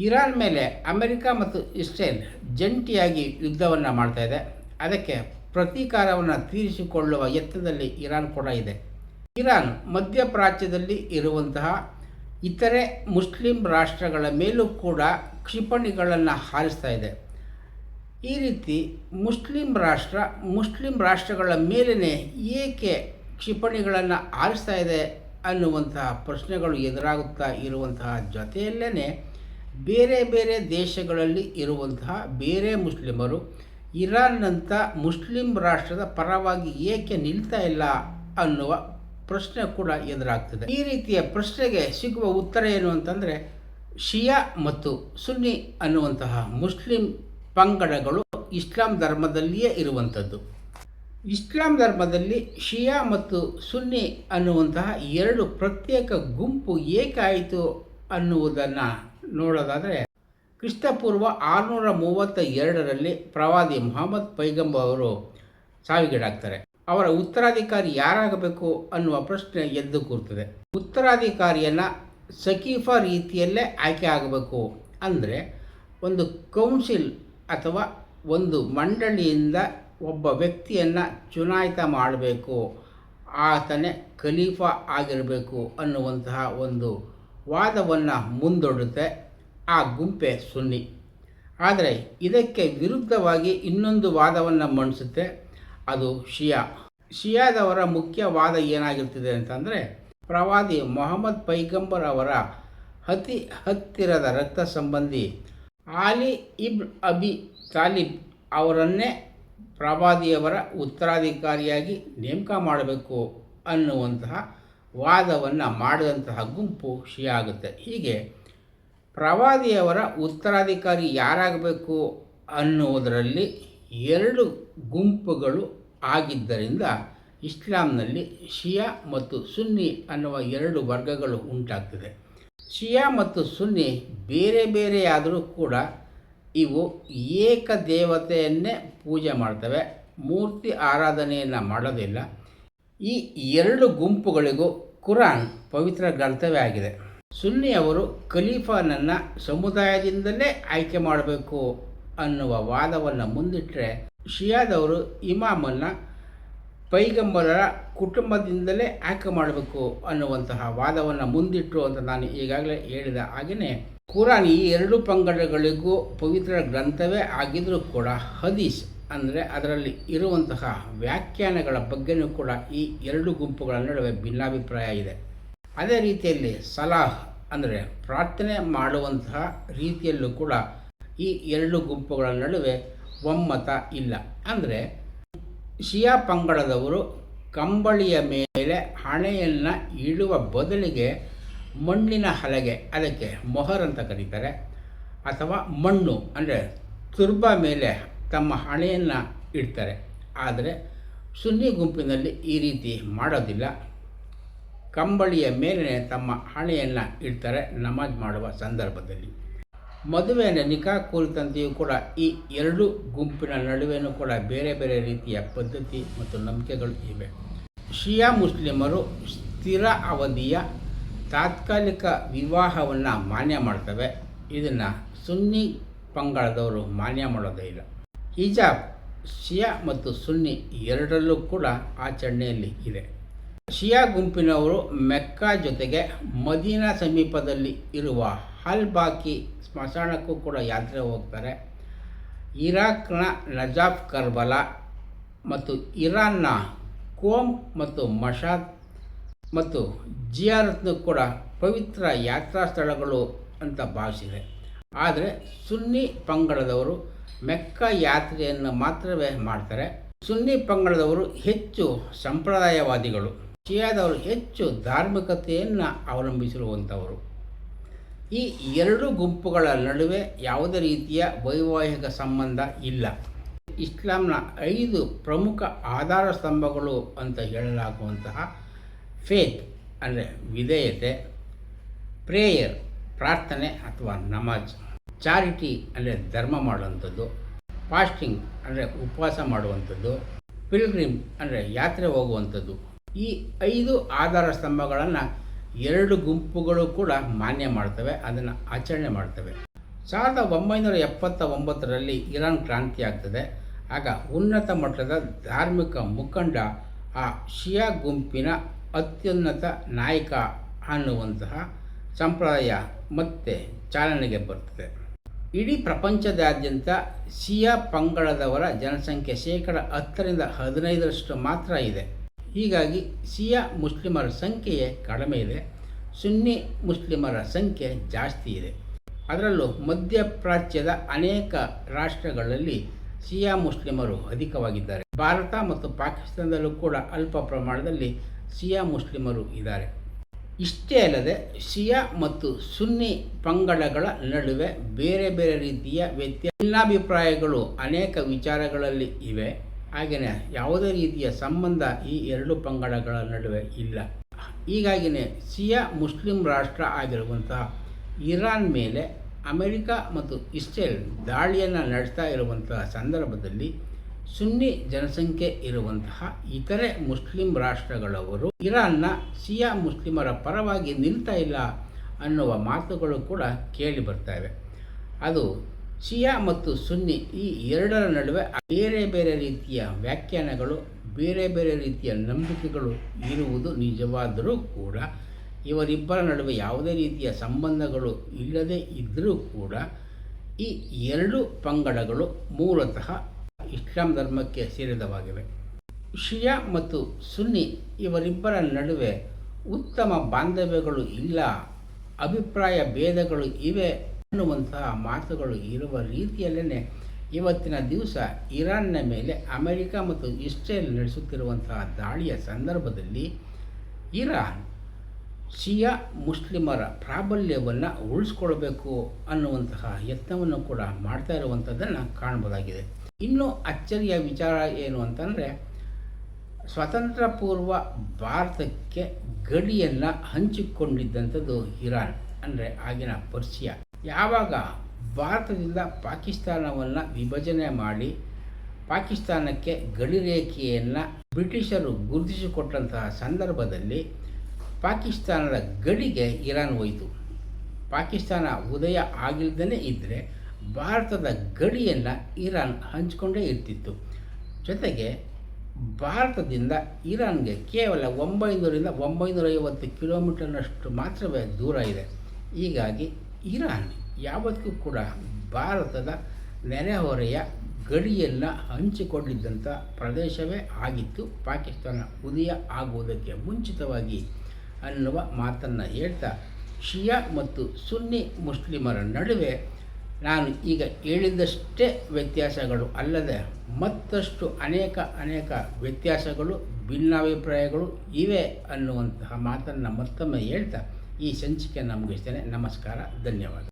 Iran ಮೇಲೆ America ಮತ್ತು Israel ಜಂಟಿಯಾಗಿ ಯುದ್ಧವನ್ನು ಮಾಡ್ತಾಯಿದೆ. ಅದಕ್ಕೆ ಪ್ರತೀಕಾರವನ್ನು ತೀರಿಸಿಕೊಳ್ಳುವ ಯತ್ನದಲ್ಲಿ ಇರಾನ್ ಕೂಡ ಇದೆ. ಇರಾನ್ ಮಧ್ಯಪ್ರಾಚ್ಯದಲ್ಲಿ ಇರುವಂತಹ ಇತರೆ ಮುಸ್ಲಿಂ ರಾಷ್ಟ್ರಗಳ ಮೇಲೂ ಕೂಡ ಕ್ಷಿಪಣಿಗಳನ್ನು ಹಾರಿಸ್ತಾ ಇದೆ. ಈ ರೀತಿ ಮುಸ್ಲಿಂ ರಾಷ್ಟ್ರಗಳ ಮೇಲೇ ಏಕೆ ಕ್ಷಿಪಣಿಗಳನ್ನು ಹಾರಿಸ್ತಾ ಇದೆ ಅನ್ನುವಂತಹ ಪ್ರಶ್ನೆಗಳು ಎದುರಾಗುತ್ತಾ ಇರುವಂತಹ ಜೊತೆಯಲ್ಲೇ ಬೇರೆ ಬೇರೆ ದೇಶಗಳಲ್ಲಿ ಇರುವಂತಹ ಬೇರೆ ಮುಸ್ಲಿಮರು ಇರಾನ್ನಂಥ ಮುಸ್ಲಿಂ ರಾಷ್ಟ್ರದ ಪರವಾಗಿ ಏಕೆ ನಿಲ್ತಾ ಇಲ್ಲ ಅನ್ನುವ ಪ್ರಶ್ನೆ ಕೂಡ ಎದುರಾಗ್ತದೆ. ಈ ರೀತಿಯ ಪ್ರಶ್ನೆಗೆ ಸಿಗುವ ಉತ್ತರ ಏನು ಅಂತಂದರೆ, ಶಿಯಾ ಮತ್ತು ಸುನ್ನಿ ಅನ್ನುವಂತಹ ಮುಸ್ಲಿಂ ಪಂಗಡಗಳು ಇಸ್ಲಾಂ ಧರ್ಮದಲ್ಲಿಯೇ ಇರುವಂಥದ್ದು. ಇಸ್ಲಾಂ ಧರ್ಮದಲ್ಲಿ ಶಿಯಾ ಮತ್ತು ಸುನ್ನಿ ಅನ್ನುವಂತಹ ಎರಡು ಪ್ರತ್ಯೇಕ ಗುಂಪು ಏಕಾಯಿತು ಅನ್ನುವುದನ್ನು ನೋಡೋದಾದರೆ, ಕ್ರಿಸ್ತಪೂರ್ವ 632ರಲ್ಲಿ ಪ್ರವಾದಿ ಮುಹಮ್ಮದ್ ಪೈಗಂಬರ್ ಅವರು ಸಾವಿಗೀಡಾಗ್ತಾರೆ. ಅವರ ಉತ್ತರಾಧಿಕಾರಿ ಯಾರಾಗಬೇಕು ಅನ್ನುವ ಪ್ರಶ್ನೆ ಎದ್ದು ಕೂರ್ತದೆ. ಉತ್ತರಾಧಿಕಾರಿಯನ್ನು ಸಕೀಫ ರೀತಿಯಲ್ಲೇ ಆಯ್ಕೆ ಆಗಬೇಕು. ಅಂದರೆ ಒಂದು ಕೌನ್ಸಿಲ್ ಅಥವಾ ಒಂದು ಮಂಡಳಿಯಿಂದ ಒಬ್ಬ ವ್ಯಕ್ತಿಯನ್ನು ಚುನಾಯಿತ ಮಾಡಬೇಕು, ಆತನೇ ಖಲೀಫಾ ಆಗಿರಬೇಕು ಅನ್ನುವಂತಹ ಒಂದು ವಾದವನ್ನು ಮುಂದೊಡುತ್ತೆ ಆ ಗುಂಪೆ ಸುನ್ನಿ. ಆದರೆ ಇದಕ್ಕೆ ವಿರುದ್ಧವಾಗಿ ಇನ್ನೊಂದು ವಾದವನ್ನು ಮಂಡಿಸುತ್ತೆ, ಅದು ಶಿಯಾದವರ ಮುಖ್ಯ ವಾದ ಏನಾಗಿರ್ತದೆ ಅಂತಂದರೆ, ಪ್ರವಾದಿ ಮೊಹಮ್ಮದ್ ಪೈಗಂಬರ್ ಅವರ ಅತಿ ಹತ್ತಿರದ ರಕ್ತ ಸಂಬಂಧಿ ಆಲಿ ಇಬ್ನ್ ಅಬಿ ತಾಲಿಬ್ ಅವರನ್ನೇ ಪ್ರವಾದಿಯವರ ಉತ್ತರಾಧಿಕಾರಿಯಾಗಿ ನೇಮಕ ಮಾಡಬೇಕು ಅನ್ನುವಂತಹ ವಾದವನ್ನು ಮಾಡಿದಂತಹ ಗುಂಪು ಶಿಯಾ ಆಗುತ್ತೆ. ಹೀಗೆ ಪ್ರವಾದಿಯವರ ಉತ್ತರಾಧಿಕಾರಿ ಯಾರಾಗಬೇಕು ಅನ್ನುವುದರಲ್ಲಿ ಎರಡು ಗುಂಪುಗಳು ಆಗಿದ್ದರಿಂದ ಇಸ್ಲಾಂನಲ್ಲಿ ಶಿಯಾ ಮತ್ತು ಸುನ್ನಿ ಅನ್ನುವ ಎರಡು ವರ್ಗಗಳು ಉಂಟಾಗ್ತದೆ. ಶಿಯಾ ಮತ್ತು ಸುನ್ನಿ ಬೇರೆ ಬೇರೆಯಾದರೂ ಕೂಡ ಇವು ಏಕದೇವತೆಯನ್ನೇ ಪೂಜೆ ಮಾಡ್ತವೆ, ಮೂರ್ತಿ ಆರಾಧನೆಯನ್ನು ಮಾಡೋದಿಲ್ಲ. ಈ ಎರಡು ಗುಂಪುಗಳಿಗೂ ಕುರಾನ್ ಪವಿತ್ರ ಗ್ರಂಥವೇ ಆಗಿದೆ. ಸುನ್ನಿಯವರು ಖಲೀಫಾನನ್ನು ಸಮುದಾಯದಿಂದಲೇ ಆಯ್ಕೆ ಮಾಡಬೇಕು ಅನ್ನುವ ವಾದವನ್ನು ಮುಂದಿಟ್ಟರೆ, ಶಿಯಾದವರು ಇಮಾಮನ್ನು ಪೈಗಂಬರರ ಕುಟುಂಬದಿಂದಲೇ ಆಯ್ಕೆ ಮಾಡಬೇಕು ಅನ್ನುವಂತಹ ವಾದವನ್ನು ಮುಂದಿಟ್ಟರು ಅಂತ ನಾನು ಈಗಾಗಲೇ ಹೇಳಿದ ಹಾಗೆಯೇ ಕುರಾನ್ ಈ ಎರಡು ಪಂಗಡಗಳಿಗೂ ಪವಿತ್ರ ಗ್ರಂಥವೇ ಆಗಿದ್ದರೂ ಕೂಡ ಹದೀಸ್ ಅಂದರೆ ಅದರಲ್ಲಿ ಇರುವಂತಹ ವ್ಯಾಖ್ಯಾನಗಳ ಬಗ್ಗೆಯೂ ಕೂಡ ಈ ಎರಡು ಗುಂಪುಗಳ ನಡುವೆ ಭಿನ್ನಾಭಿಪ್ರಾಯ ಇದೆ. ಅದೇ ರೀತಿಯಲ್ಲಿ ಸಲಾಹ್ ಅಂದರೆ ಪ್ರಾರ್ಥನೆ ಮಾಡುವಂತಹ ರೀತಿಯಲ್ಲೂ ಕೂಡ ಈ ಎರಡು ಗುಂಪುಗಳ ನಡುವೆ ಒಮ್ಮತ ಇಲ್ಲ. ಅಂದರೆ ಶಿಯಾ ಪಂಗಡದವರು ಕಂಬಳಿಯ ಮೇಲೆ ಹಣೆಯನ್ನು ಇಡುವ ಬದಲಿಗೆ ಮಣ್ಣಿನ ಹಲಗೆ, ಅದಕ್ಕೆ ಮೊಹರ್ ಅಂತ ಕರೀತಾರೆ, ಅಥವಾ ಮಣ್ಣು ಅಂದರೆ ತುರ್ಬ ಮೇಲೆ ತಮ್ಮ ಹಣೆಯನ್ನು ಇಡ್ತಾರೆ. ಆದರೆ ಸುನ್ನಿ ಗುಂಪಿನಲ್ಲಿ ಈ ರೀತಿ ಮಾಡೋದಿಲ್ಲ. ಕಂಬಳಿಯ ಮೇಲೆ ತಮ್ಮ ಹಣೆಯನ್ನು ಇಡ್ತಾರೆ ನಮಾಜ್ ಮಾಡುವ ಸಂದರ್ಭದಲ್ಲಿ. ಮದುವೆಯ ನಿಕಾ ಕುರಿತಂತೆಯೂ ಕೂಡ ಈ ಎರಡು ಗುಂಪಿನ ನಡುವೆಯೂ ಕೂಡ ಬೇರೆ ಬೇರೆ ರೀತಿಯ ಪದ್ಧತಿ ಮತ್ತು ನಂಬಿಕೆಗಳು ಇವೆ. ಶಿಯಾ ಮುಸ್ಲಿಮರು ಸ್ಥಿರ ಅವಧಿಯ ತಾತ್ಕಾಲಿಕ ವಿವಾಹವನ್ನು ಮಾನ್ಯ ಮಾಡ್ತವೆ. ಇದನ್ನು ಸುನ್ನಿ ಪಂಗಡದವರು ಮಾನ್ಯ ಮಾಡೋದೇ ಇಲ್ಲ. ಹಿಜಾಬ್ ಶಿಯಾ ಮತ್ತು ಸುನ್ನಿ ಎರಡರಲ್ಲೂ ಕೂಡ ಆಚರಣೆಯಲ್ಲಿ ಇದೆ. ಶಿಯಾ ಗುಂಪಿನವರು ಮೆಕ್ಕಾ ಜೊತೆಗೆ ಮದೀನಾ ಸಮೀಪದಲ್ಲಿ ಇರುವ ಅಲ್-ಬಾಕಿ ಸ್ಮಶಾನಕ್ಕೂ ಕೂಡ ಯಾತ್ರೆ ಹೋಗ್ತಾರೆ. ಇರಾಕ್ನ ನಜಾಫ್, ಕರ್ಬಲಾ ಮತ್ತು ಇರಾನ್ನ ಕೋಮ್ ಮತ್ತು ಮಷಾದ್ ಮತ್ತು ಜಿಯಾರತ್ನು ಕೂಡ ಪವಿತ್ರ ಯಾತ್ರಾ ಸ್ಥಳಗಳು ಅಂತ ಭಾವಿಸಿದೆ. ಆದರೆ ಸುನ್ನಿ ಪಂಗಡದವರು ಮೆಕ್ಕಾ ಯಾತ್ರೆಯನ್ನು ಮಾತ್ರವೇ ಮಾಡ್ತಾರೆ. ಸುನ್ನಿ ಪಂಗಡದವರು ಹೆಚ್ಚು ಸಂಪ್ರದಾಯವಾದಿಗಳು, ಶಿಯಾದವರು ಹೆಚ್ಚು ಧಾರ್ಮಿಕತೆಯನ್ನು ಅವಲಂಬಿಸಿರುವಂಥವರು. ಈ ಎರಡು ಗುಂಪುಗಳ ನಡುವೆ ಯಾವುದೇ ರೀತಿಯ ವೈವಾಹಿಕ ಸಂಬಂಧ ಇಲ್ಲ. ಇಸ್ಲಾಂನ 5 ಪ್ರಮುಖ ಆಧಾರ ಸ್ತಂಭಗಳು ಅಂತ ಹೇಳಲಾಗುವಂತಹ ಫೇತ್ ಅಂದರೆ ವಿಧೇಯತೆ, ಪ್ರೇಯರ್ ಪ್ರಾರ್ಥನೆ ಅಥವಾ ನಮಾಜ್, ಚಾರಿಟಿ ಅಂದರೆ ಧರ್ಮ ಮಾಡುವಂಥದ್ದು, ಫಾಸ್ಟಿಂಗ್ ಅಂದರೆ ಉಪವಾಸ ಮಾಡುವಂಥದ್ದು, ಪಿಲ್ಗ್ರಿಮ್ ಅಂದರೆ ಯಾತ್ರೆ ಹೋಗುವಂಥದ್ದು. ಈ 5 ಆಧಾರ ಸ್ತಂಭಗಳನ್ನು ಎರಡು ಗುಂಪುಗಳು ಕೂಡ ಮಾನ್ಯ ಮಾಡ್ತವೆ, ಅದನ್ನು ಆಚರಣೆ ಮಾಡ್ತವೆ. 1979ರಲ್ಲಿ ಇರಾನ್ ಕ್ರಾಂತಿಯಾಗ್ತದೆ. ಆಗ ಉನ್ನತ ಮಟ್ಟದ ಧಾರ್ಮಿಕ ಮುಖಂಡ ಆ ಶಿಯಾ ಗುಂಪಿನ ಅತ್ಯುನ್ನತ ನಾಯಕ ಅನ್ನುವಂತಹ ಸಂಪ್ರದಾಯ ಮತ್ತೆ ಚಾಲನೆಗೆ ಬರ್ತದೆ. ಇಡೀ ಪ್ರಪಂಚದಾದ್ಯಂತ ಶಿಯಾ ಪಂಗಡದವರ ಜನಸಂಖ್ಯೆ 10% 15% ಮಾತ್ರ ಇದೆ. ಹೀಗಾಗಿ ಶಿಯಾ ಮುಸ್ಲಿಮರ ಸಂಖ್ಯೆಯೇ ಕಡಿಮೆ ಇದೆ, ಸುನ್ನಿ ಮುಸ್ಲಿಮರ ಸಂಖ್ಯೆ ಜಾಸ್ತಿ ಇದೆ. ಅದರಲ್ಲೂ ಮಧ್ಯಪ್ರಾಚ್ಯದ ಅನೇಕ ರಾಷ್ಟ್ರಗಳಲ್ಲಿ ಶಿಯಾ ಮುಸ್ಲಿಮರು ಅಧಿಕವಾಗಿದ್ದಾರೆ. ಭಾರತ ಮತ್ತು ಪಾಕಿಸ್ತಾನದಲ್ಲೂ ಕೂಡ ಅಲ್ಪ ಪ್ರಮಾಣದಲ್ಲಿ ಶಿಯಾ ಮುಸ್ಲಿಮರು ಇದ್ದಾರೆ. ಇಷ್ಟೇ ಅಲ್ಲದೆ ಶಿಯಾ ಮತ್ತು ಸುನ್ನಿ ಪಂಗಡಗಳ ನಡುವೆ ಬೇರೆ ಬೇರೆ ರೀತಿಯ ಭಿನ್ನಾಭಿಪ್ರಾಯಗಳು ಅನೇಕ ವಿಚಾರಗಳಲ್ಲಿ ಇವೆ. ಹಾಗೆಯೇ ಯಾವುದೇ ರೀತಿಯ ಸಂಬಂಧ ಈ ಎರಡು ಪಂಗಡಗಳ ನಡುವೆ ಇಲ್ಲ. ಹೀಗಾಗಿಯೇ ಶಿಯಾ ಮುಸ್ಲಿಂ ರಾಷ್ಟ್ರ ಆಗಿರುವಂತಹ ಇರಾನ್ ಮೇಲೆ ಅಮೆರಿಕ ಮತ್ತು ಇಸ್ರೇಲ್ ದಾಳಿಯನ್ನು ನಡೆಸ್ತಾ ಇರುವಂತಹ ಸಂದರ್ಭದಲ್ಲಿ ಸುನ್ನಿ ಜನಸಂಖ್ಯೆ ಇರುವಂತಹ ಇತರೆ ಮುಸ್ಲಿಂ ರಾಷ್ಟ್ರಗಳವರು ಇರಾನ್ನ ಶಿಯಾ ಮುಸ್ಲಿಮರ ಪರವಾಗಿ ನಿಲ್ತಾ ಇಲ್ಲ ಅನ್ನುವ ಮಾತುಗಳು ಕೂಡ ಕೇಳಿ ಬರ್ತಾಯಿವೆ. ಅದು ಶಿಯಾ ಮತ್ತು ಸುನ್ನಿ ಈ ಎರಡರ ನಡುವೆ ಬೇರೆ ಬೇರೆ ರೀತಿಯ ವ್ಯಾಖ್ಯಾನಗಳು, ಬೇರೆ ಬೇರೆ ರೀತಿಯ ನಂಬಿಕೆಗಳು ಇರುವುದು ನಿಜವಾದರೂ ಕೂಡ ಇವರಿಬ್ಬರ ನಡುವೆ ಯಾವುದೇ ರೀತಿಯ ಸಂಬಂಧಗಳು ಇಲ್ಲದೇ ಇದ್ದರೂ ಕೂಡ ಈ ಎರಡು ಪಂಗಡಗಳು ಮೂಲತಃ ಇಸ್ಲಾಂ ಧರ್ಮಕ್ಕೆ ಸೇರಿದವಾಗಿವೆ. ಶಿಯಾ ಮತ್ತು ಸುನ್ನಿ ಇವರಿಬ್ಬರ ನಡುವೆ ಉತ್ತಮ ಬಾಂಧವ್ಯಗಳು ಇಲ್ಲ, ಅಭಿಪ್ರಾಯ ಭೇದಗಳು ಇವೆ ಅನ್ನುವಂತಹ ಮಾತುಗಳು ಇರುವ ರೀತಿಯಲ್ಲೇ ಇವತ್ತಿನ ದಿವಸ ಇರಾನ್ನ ಮೇಲೆ ಅಮೆರಿಕ ಮತ್ತು ಇಸ್ರೇಲ್ ನಡೆಸುತ್ತಿರುವಂತಹ ದಾಳಿಯ ಸಂದರ್ಭದಲ್ಲಿ ಇರಾನ್ ಶಿಯಾ ಮುಸ್ಲಿಮರ ಪ್ರಾಬಲ್ಯವನ್ನು ಉಳಿಸ್ಕೊಳ್ಬೇಕು ಅನ್ನುವಂತಹ ಯತ್ನವನ್ನು ಕೂಡ ಮಾಡ್ತಾ ಇರುವಂಥದ್ದನ್ನು ಕಾಣ್ಬೋದಾಗಿದೆ. ಇನ್ನೂ ಅಚ್ಚರಿಯ ವಿಚಾರ ಏನು ಅಂತಂದರೆ, ಸ್ವತಂತ್ರ ಪೂರ್ವ ಭಾರತಕ್ಕೆ ಗಡಿಯನ್ನು ಹಂಚಿಕೊಂಡಿದ್ದಂಥದ್ದು ಇರಾನ್, ಅಂದರೆ ಆಗಿನ ಪರ್ಷಿಯಾ. ಯಾವಾಗ ಭಾರತದಿಂದ ಪಾಕಿಸ್ತಾನವನ್ನು ವಿಭಜನೆ ಮಾಡಿ ಪಾಕಿಸ್ತಾನಕ್ಕೆ ಗಡಿ ರೇಖೆಯನ್ನು ಬ್ರಿಟಿಷರು ಗುರುತಿಸಿಕೊಟ್ಟಂತಹ ಸಂದರ್ಭದಲ್ಲಿ ಪಾಕಿಸ್ತಾನದ ಗಡಿಗೆ ಇರಾನ್ ಹೋಯಿತು. ಪಾಕಿಸ್ತಾನ ಉದಯ ಆಗಿಲ್ಲದೇ ಇದ್ದರೆ ಭಾರತದ ಗಡಿಯನ್ನು ಇರಾನ್ ಹಂಚಿಕೊಂಡೇ ಇರ್ತಿತ್ತು. ಜೊತೆಗೆ ಭಾರತದಿಂದ ಇರಾನ್ಗೆ ಕೇವಲ 900ರಿಂದ 950 ಕಿಲೋಮೀಟರ್ನಷ್ಟು ಮಾತ್ರವೇ ದೂರ ಇದೆ. ಹೀಗಾಗಿ ಇರಾನ್ ಯಾವತ್ತೂ ಕೂಡ ಭಾರತದ ನೆರೆಹೊರೆಯ ಗಡಿಯನ್ನು ಹಂಚಿಕೊಂಡಿದ್ದಂಥ ಪ್ರದೇಶವೇ ಆಗಿತ್ತು, ಪಾಕಿಸ್ತಾನ ಉದಯ ಆಗುವುದಕ್ಕೆ ಮುಂಚಿತವಾಗಿ ಅನ್ನುವ ಮಾತನ್ನು ಹೇಳ್ತಾ, ಶಿಯಾ ಮತ್ತು ಸುನ್ನಿ ಮುಸ್ಲಿಮರ ನಡುವೆ ನಾನು ಈಗ ಹೇಳಿದಷ್ಟೇ ವ್ಯತ್ಯಾಸಗಳು ಅಲ್ಲದೆ ಮತ್ತಷ್ಟು ಅನೇಕ ವ್ಯತ್ಯಾಸಗಳು, ಭಿನ್ನಾಭಿಪ್ರಾಯಗಳು ಇವೆ ಅನ್ನುವಂತಹ ಮಾತನ್ನು ಮತ್ತೊಮ್ಮೆ ಹೇಳ್ತಾ ಈ ಸಂಚಿಕೆಯನ್ನು ಮುಗಿಸ್ತೇನೆ. ನಮಸ್ಕಾರ, ಧನ್ಯವಾದ.